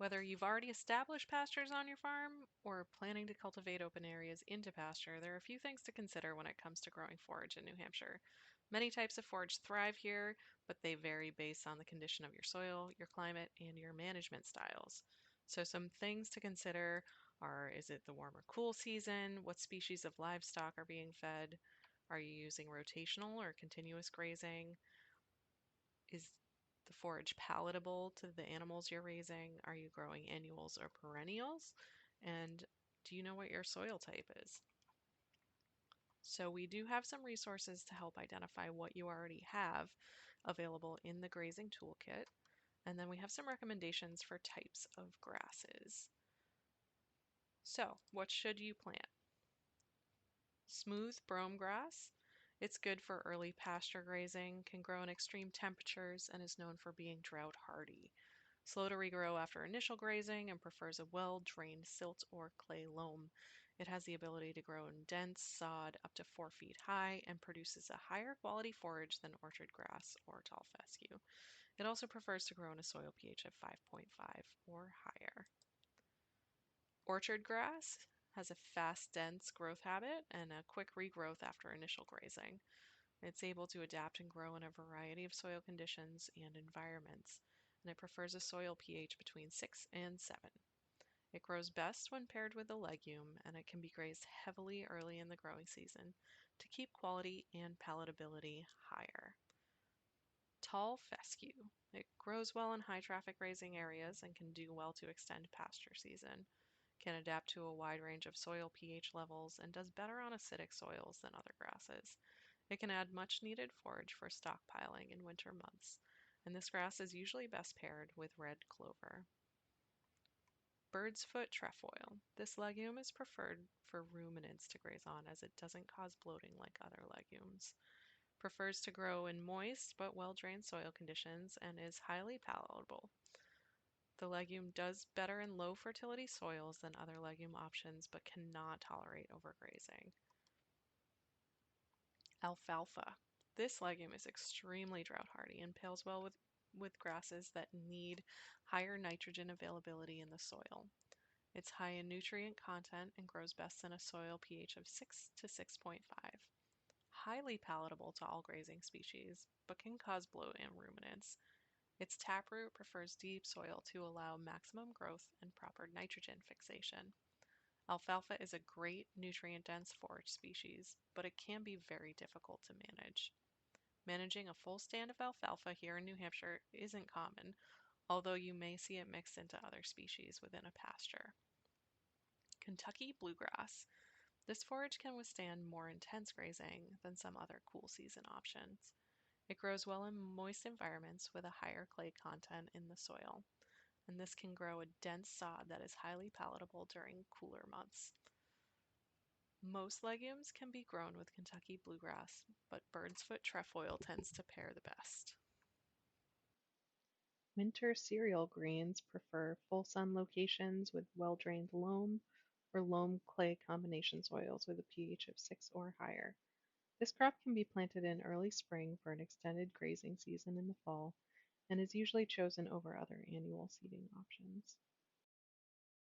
Whether you've already established pastures on your farm or planning to cultivate open areas into pasture, there are a few things to consider when it comes to growing forage in New Hampshire. Many types of forage thrive here, but they vary based on the condition of your soil, your climate, and your management styles. So some things to consider are, is it the warm or cool season? What species of livestock are being fed? Are you using rotational or continuous grazing? Is the forage palatable to the animals you're raising? Are you growing annuals or perennials? And do you know what your soil type is? So we do have some resources to help identify what you already have available in the grazing toolkit. And then we have some recommendations for types of grasses. So what should you plant? Smooth brome grass. It's good for early pasture grazing, can grow in extreme temperatures, and is known for being drought hardy. Slow to regrow after initial grazing and prefers a well-drained silt or clay loam. It has the ability to grow in dense sod up to 4 feet high and produces a higher quality forage than orchard grass or tall fescue. It also prefers to grow in a soil pH of 5.5 or higher. Orchard grass has a fast, dense growth habit and a quick regrowth after initial grazing. It's able to adapt and grow in a variety of soil conditions and environments, and it prefers a soil pH between 6 and 7. It grows best when paired with a legume, and it can be grazed heavily early in the growing season to keep quality and palatability higher. Tall fescue. It grows well in high traffic grazing areas and can do well to extend pasture season. Can adapt to a wide range of soil pH levels and does better on acidic soils than other grasses. It can add much needed forage for stockpiling in winter months, and this grass is usually best paired with red clover. BIRDSFOOT trefoil. This legume is preferred for ruminants to graze on as it doesn't cause bloating like other legumes. Prefers to grow in moist but well-drained soil conditions and is highly palatable. The legume does better in low fertility soils than other legume options but cannot tolerate overgrazing. Alfalfa. This legume is extremely drought hardy and pales well with grasses that need higher nitrogen availability in the soil. It's high in nutrient content and grows best in a soil pH of 6 to 6.5. Highly palatable to all grazing species, but can cause bloat in ruminants. Its taproot prefers deep soil to allow maximum growth and proper nitrogen fixation. Alfalfa is a great nutrient-dense forage species, but it can be very difficult to manage. Managing a full stand of alfalfa here in New Hampshire isn't common, although you may see it mixed into other species within a pasture. Kentucky bluegrass. This forage can withstand more intense grazing than some other cool season options. It grows well in moist environments with a higher clay content in the soil, and this can grow a dense sod that is highly palatable during cooler months. Most legumes can be grown with Kentucky bluegrass, but BIRDSFOOT trefoil tends to pair the best. Winter cereal greens prefer full sun locations with well-drained loam or loam-clay combination soils with a pH of 6 or higher. This crop can be planted in early spring for an extended grazing season in the fall and is usually chosen over other annual seeding options.